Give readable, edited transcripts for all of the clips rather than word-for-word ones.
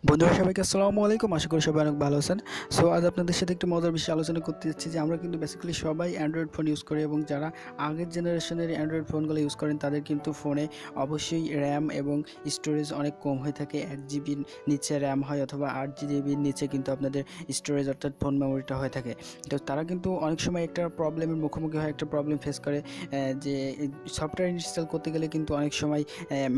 বন্ধুরা সবাইকে আসসালামু আলাইকুম। আশা করি সবাই অনেক ভালো আছেন। সো আজ আপনাদের সাথে একটি মজার বিষয়ে আলোচনা করতে যাচ্ছি যে আমরা কিন্তু বেসিক্যালি সবাই অ্যান্ড্রয়েড ফোন ইউজ করি এবং যারা আগের জেনারেশনের অ্যান্ড্রয়েড ফোনগুলো ইউজ করেন তাদের কিন্তু ফোনে অবশ্যই র্যাম এবং স্টোরেজ অনেক কম হয়ে থাকে। 1 জিবির নিচে র্যাম হয় অথবা 8 জিবির নিচে কিন্তু আপনাদের স্টোরেজ অর্থাৎ ফোন মেমোরিটা হয়ে থাকে। তো তারা কিন্তু অনেক সময় একটা প্রবলেমের মুখোমুখি হয়, একটা প্রবলেম ফেস করে যে সফটওয়্যার ইনস্টল করতে গেলে কিন্তু অনেক সময়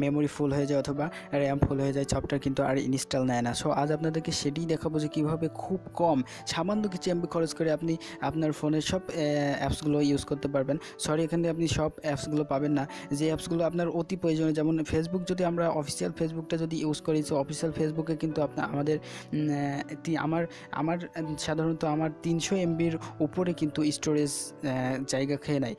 মেমোরি ফুল হয়ে যায় অথবা র্যাম ফুল হয়ে যায়, সফটওয়্যার কিন্তু আর ইনস্টল নেয় না। সো আজ আপনাদেরকে সেটাই দেখাবো যে কীভাবে খুব কম সামান্য কিছু এমবি খরচ করে আপনি আপনার ফোনের সব অ্যাপসগুলো ইউজ করতে পারবেন। সরি, এখানে আপনি সব অ্যাপসগুলো পাবেন না, যে অ্যাপসগুলো আপনার অতি প্রয়োজনীয়। যেমন ফেসবুক, যদি আমরা অফিসিয়াল ফেসবুকটা যদি ইউজ করি, সো অফিসিয়াল ফেসবুকে কিন্তু আমাদের আমার সাধারণত আমার 300 এমবির উপরে কিন্তু স্টোরেজ জায়গা খেয়ে নেয়।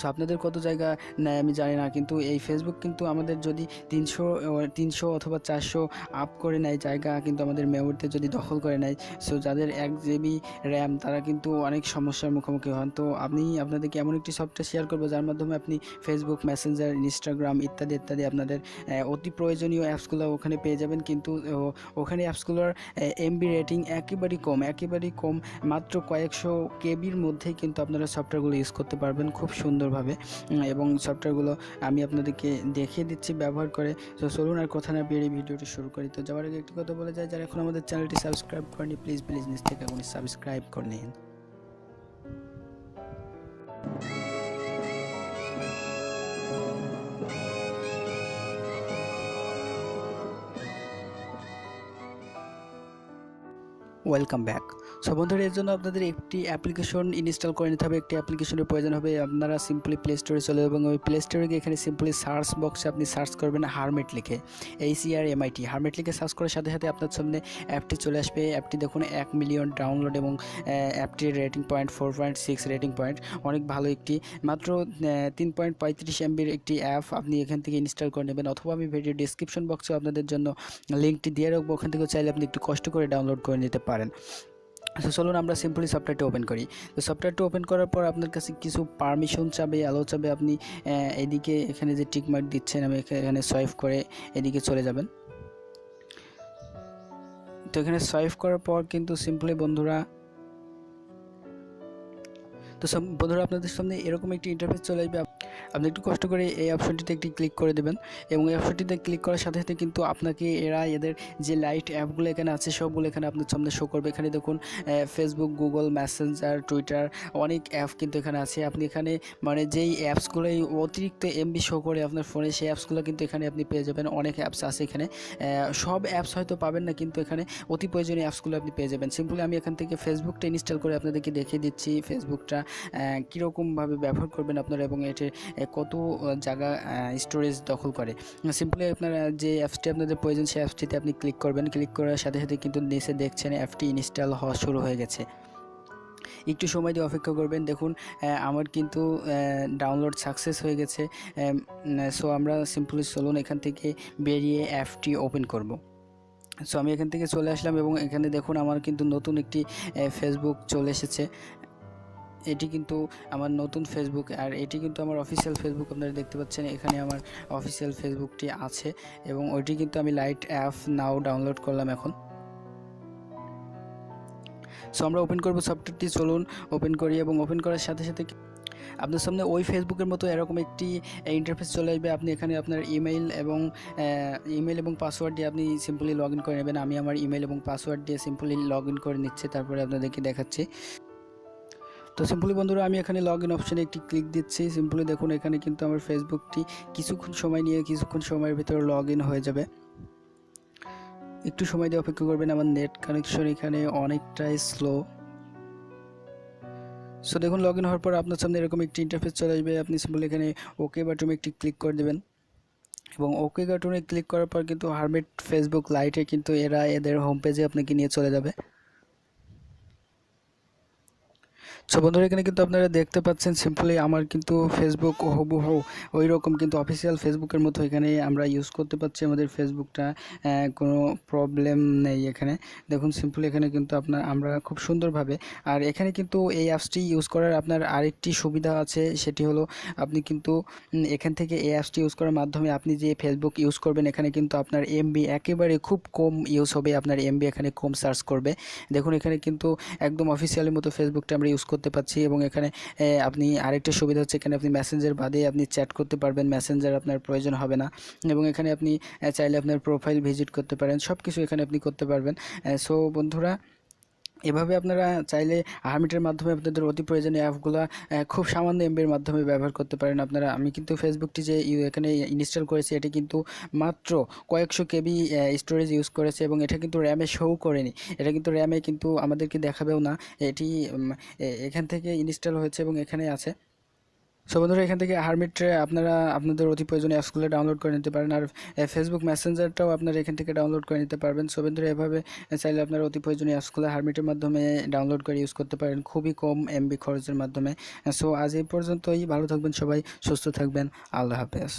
সো আপনাদের কত জায়গা নেয় আমি জানি না, কিন্তু এই ফেসবুক কিন্তু আমাদের যদি 300 অথবা 400 আপ করে নেয় জায়গা, কিন্তু আমাদের মেমোরিতে যদি দখল করে নেয়, সো যাদের 1 জিবি র্যাম তারা কিন্তু অনেক সমস্যার মুখোমুখি হন। তো আমি আপনাদেরকে এমন একটি সফটওয়্যার শেয়ার করবো যার মাধ্যমে আপনি ফেসবুক, মেসেঞ্জার, ইনস্টাগ্রাম ইত্যাদি ইত্যাদি আপনাদের অতি প্রয়োজনীয় অ্যাপসগুলো ওখানে পেয়ে যাবেন। কিন্তু ওখানে অ্যাপসগুলোর এমবি রেটিং একেবারেই কম, মাত্র কয়েকশো কেবির মধ্যেই কিন্তু আপনারা সফটওয়্যারগুলো ইউজ করতে পারবেন খুব সুন্দরভাবে। এবং সফটওয়্যারগুলো আমি আপনাদেরকে দেখিয়ে দিচ্ছি ব্যবহার করে। তো চলুন আর কথা না বেরিয়ে ভিডিওটি শুরু করি। তো যাওয়ার আগে একটি কথা বলে যায়, যারা এখন আমাদের চ্যানেলটি সাবস্ক্রাইব করেনি প্লিজ নিচ থেকে আপনি সাবস্ক্রাইব করে নিন। Welcome back. সো বন্ধুরা, এর জন্য আপনাদের একটি অ্যাপ্লিকেশন ইনস্টল করে নিতে হবে। একটি অ্যাপ্লিকেশনের প্রয়োজন হবে। আপনারা সিম্পলি প্লে স্টোরে চলে যাবেন এবং ওই প্লে স্টোরে গিয়ে এখানে সিম্পলি সার্চ বক্সে আপনি সার্চ করবেন হারমিট লিখে, HERMIT হারমিট লিখে সার্চ করার সাথে সাথে আপনার সামনে অ্যাপটি চলে আসবে। অ্যাপটি দেখুন 1 মিলিয়ন ডাউনলোড এবং অ্যাপটির রেটিং পয়েন্ট 4.6 রেটিং পয়েন্ট, অনেক ভালো একটি মাত্র 3.35 এমবির একটি অ্যাপ। আপনি এখান থেকে ইনস্টল করে নেবেন, অথবা আমি ভিডিও ডিসক্রিপশন বক্সে আপনাদের জন্য লিঙ্কটি দিয়ে রাখবো, ওখান থেকে চাইলে আপনি একটু কষ্ট করে ডাউনলোড করে নিতে পারেন। তো চলুন আমরা সিম্পলি সফটওয়্যারটি ওপেন করি। তো সফটওয়্যারটি ওপেন করার পর আপনার কাছে কিছু পারমিশন চাবে, অ্যালো চাবে। আপনি এদিকে এখানে যে টিক মার্ক দিচ্ছেন, আমি এখানে সোয়াইপ করে এদিকে চলে যাবেন। তো এখানে সোয়াইপ করার পর কিন্তু সিম্পলি বন্ধুরা আপনাদের সামনে এরকম একটি ইন্টারফেস চলে আসবে। আপনি একটু কষ্ট করে এই অপশনটিতে একটি ক্লিক করে দেবেন এবং এই অপশনটিতে ক্লিক করার সাথে সাথে কিন্তু আপনাকে এদের যে লাইট অ্যাপগুলো এখানে আছে সবগুলো এখানে আপনার সামনে শো করবে। এখানে দেখুন ফেসবুক, গুগল, মেসেঞ্জার, টুইটার, অনেক অ্যাপ কিন্তু এখানে আছে। আপনি এখানে মানে যেই অ্যাপসগুলোই অতিরিক্ত এমবি শো করে আপনার ফোনে, সেই অ্যাপসগুলো কিন্তু এখানে আপনি পেয়ে যাবেন। অনেক অ্যাপস আছে এখানে, সব অ্যাপস হয়তো পাবেন না, কিন্তু এখানে অতি প্রয়োজনীয় অ্যাপসগুলো আপনি পেয়ে যাবেন। সিম্পলি আমি এখান থেকে ফেসবুকটা ইনস্টল করে আপনাদেরকে দেখিয়ে দিচ্ছি ফেসবুকটা কীরকমভাবে ব্যবহার করবেন আপনারা এবং এটির কত জায়গা স্টোরেজ দখল করে। সিম্পলি আপনারা যে অ্যাপসটি আপনাদের প্রয়োজন সেই অ্যাপসটিতে আপনি ক্লিক করবেন। ক্লিক করার সাথে সাথে কিন্তু নিচে দেখছেন অ্যাপটি ইনস্টল হওয়া শুরু হয়ে গেছে। একটু সময় দিয়ে অপেক্ষা করবেন। দেখুন আমার কিন্তু ডাউনলোড সাকসেস হয়ে গেছে। সো আমরা সিম্পলি চলুন এখান থেকে বেরিয়ে অ্যাপটি ওপেন করব। সো আমি এখান থেকে চলে আসলাম এবং এখানে দেখুন আমার কিন্তু নতুন একটি ফেসবুক চলে এসেছে। এটি কিন্তু আমার নতুন ফেসবুক, আর এটি কিন্তু আমার অফিসিয়াল ফেসবুক। আপনারা দেখতে পাচ্ছেন এখানে আমার অফিসিয়াল ফেসবুকটি আছে এবং ওইটি কিন্তু আমি লাইট অ্যাপ নাও ডাউনলোড করলাম এখন। সো আমরা ওপেন করব সফটওয়্যারটি। চলুন ওপেন করি এবং ওপেন করার সাথে সাথে আপনার সামনে ওই ফেসবুকের মতো এরকম একটি ইন্টারফেস চলে আসবে। আপনি এখানে আপনার ইমেইল এবং পাসওয়ার্ড দিয়ে আপনি সিম্পলি লগ ইন করে নেবেন। আমি আমার ইমেল এবং পাসওয়ার্ড দিয়ে সিম্পলি লগ ইন করে নিচ্ছি, তারপরে আপনাদেরকে দেখাচ্ছি। তো সিম্পলি বন্ধুরা আমি এখানে লগ ইন অপশানে একটি ক্লিক দিচ্ছি। সিম্পলি দেখুন এখানে কিন্তু আমার ফেসবুকটি কিছুক্ষণ সময়ের ভিতরে লগ ইন হয়ে যাবে। একটু সময় দিয়ে অপেক্ষা করবেন, আমার নেট কানেকশন এখানে অনেকটাই স্লো। সো দেখুন লগ ইন হওয়ার পর আপনার সামনে এরকম একটি ইন্টারফেস চলে আসবে। আপনি সিম্পলি এখানে ওকে বাটনে একটি ক্লিক করে দেবেন এবং ওকে বাটনে ক্লিক করার পর কিন্তু হারমিট ফেসবুক লাইটে কিন্তু এদের হোম পেজে আপনাকে নিয়ে চলে যাবে। সো বন্ধুরা, এখানে কিন্তু আপনারা দেখতে পাচ্ছেন সিম্পলি আমার কিন্তু ফেসবুক হুবহু ওই রকম কিন্তু অফিসিয়াল ফেসবুকের মতো এখানে আমরা ইউজ করতে পারছি আমাদের ফেসবুকটা। কোনো প্রবলেম নেই এখানে। দেখুন সিম্পলি এখানে কিন্তু আমরা খুব সুন্দরভাবে, আর এখানে কিন্তু এই অ্যাপসটি ইউজ করার আপনার আরেকটি সুবিধা আছে, সেটি হলো আপনি কিন্তু এখান থেকে এই অ্যাপসটি ইউজ করার মাধ্যমে আপনি যে ফেসবুক ইউজ করবেন এখানে কিন্তু আপনার এমবি একেবারে খুব কম ইউজ হবে, আপনার এমবি এখানে কম সার্চ করবে। দেখুন এখানে কিন্তু একদম অফিসিয়ালের মতো ফেসবুকটা আমরা ইউজ করতে পারছি। এবং এখানে আপনি আরেকটা সুবিধা হচ্ছে, এখানে আপনি মেসেঞ্জার বাদে আপনি চ্যাট করতে পারবেন, মেসেঞ্জার আপনার প্রয়োজন হবে না। এবং এখানে আপনি চাইলে আপনার প্রোফাইল ভিজিট করতে পারেন, সব কিছু এখানে আপনি করতে পারবেন। সো বন্ধুরা, এভাবে আপনারা চাইলে হার্মিটের মাধ্যমে আপনাদের অতি প্রয়োজনীয় অ্যাপগুলো খুব সামান্য এমবির মাধ্যমে ব্যবহার করতে পারেন আপনারা। আমি কিন্তু ফেসবুকটি যে এখানে ইনস্টল করেছি এটি কিন্তু মাত্র কয়েকশো কেবি স্টোরেজ ইউজ করেছে, এবং এটা কিন্তু র্যামে শো করেনি। এটা কিন্তু র্যামে কিন্তু আমাদেরকে দেখাবেও না। এটি এখান থেকে ইনস্টল হয়েছে এবং এখানে আছে। সো বন্ধুরা, এখান থেকে হারমিট আপনারা আপনাদের অতি প্রয়োজনীয় অ্যাপসগুলো ডাউনলোড করে নিতে পারেন, আর ফেসবুক মেসেঞ্জারটাও আপনারা এখান থেকে ডাউনলোড করে নিতে পারবেন। সো বন্ধুরা, এভাবে চাইলে আপনারা অতি প্রয়োজনীয় অ্যাপসগুলো হারমিটের মাধ্যমে ডাউনলোড করে ইউজ করতে পারেন খুবই কম এমবি খরচের মাধ্যমে। সো আজ এই পর্যন্তই, ভালো থাকবেন সবাই, সুস্থ থাকবেন, আল্লাহ হাফেজ।